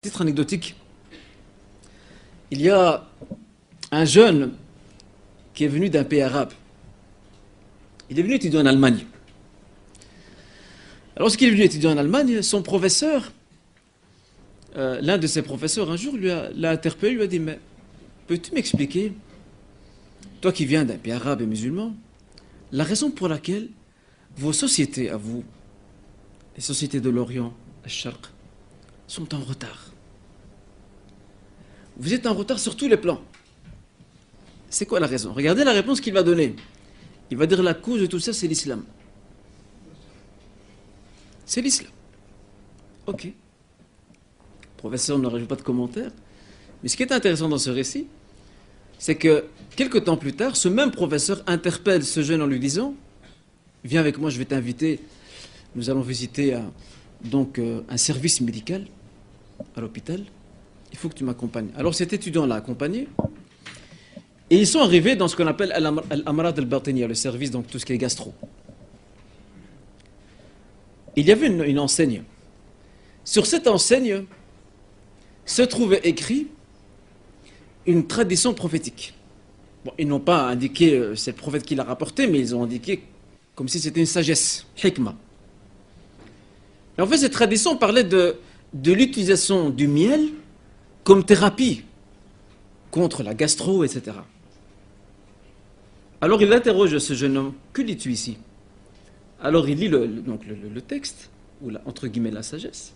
Titre anecdotique, il y a un jeune qui est venu d'un pays arabe. Il est venu étudier en Allemagne. Alors, lorsqu'il est venu étudier en Allemagne, son professeur, l'un de ses professeurs, un jour, l'a interpellé, lui a dit: mais peux-tu m'expliquer, toi qui viens d'un pays arabe et musulman, la raison pour laquelle vos sociétés, à vous, les sociétés de l'Orient, Al-Sharq, sont en retard? Vous êtes en retard sur tous les plans. C'est quoi la raison? Regardez la réponse qu'il va donner. Il va dire: la cause de tout ça, c'est l'islam. C'est l'islam. Ok. Le professeur ne rajoute pas de commentaire. Mais ce qui est intéressant dans ce récit, c'est que quelque temps plus tard, ce même professeur interpelle ce jeune en lui disant: viens avec moi, je vais t'inviter. Nous allons visiter un service médical à l'hôpital. Il faut que tu m'accompagnes. Alors cet étudiant l'a accompagné. Et ils sont arrivés dans ce qu'on appelle Al-Amrad al-Batiniya, le service, donc tout ce qui est gastro. Il y avait une enseigne. Sur cette enseigne se trouvait écrit une tradition prophétique. Bon, ils n'ont pas indiqué c'est le prophète qui l'a rapporté, mais ils ont indiqué comme si c'était une sagesse, hikmah. Et en fait, cette tradition parlait de l'utilisation du miel comme thérapie contre la gastro, etc. Alors il interroge ce jeune homme: que lis-tu ici? Alors il lit le texte, ou entre guillemets la sagesse.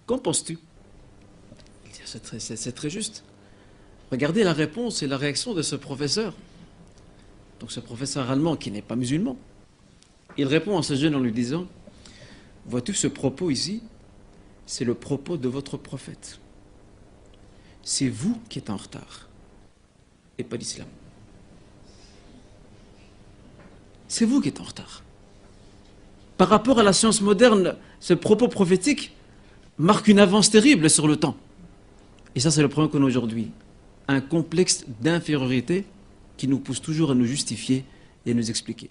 Qu'en penses-tu? Il dit: c'est très juste. Regardez la réponse et la réaction de ce professeur. Donc ce professeur allemand qui n'est pas musulman. Il répond à ce jeune en lui disant: vois-tu, ce propos ici, c'est le propos de votre prophète. C'est vous qui êtes en retard, et pas l'islam. C'est vous qui êtes en retard. Par rapport à la science moderne, ce propos prophétique marque une avance terrible sur le temps. Et ça, c'est le problème qu'on a aujourd'hui. Un complexe d'infériorité qui nous pousse toujours à nous justifier et à nous expliquer.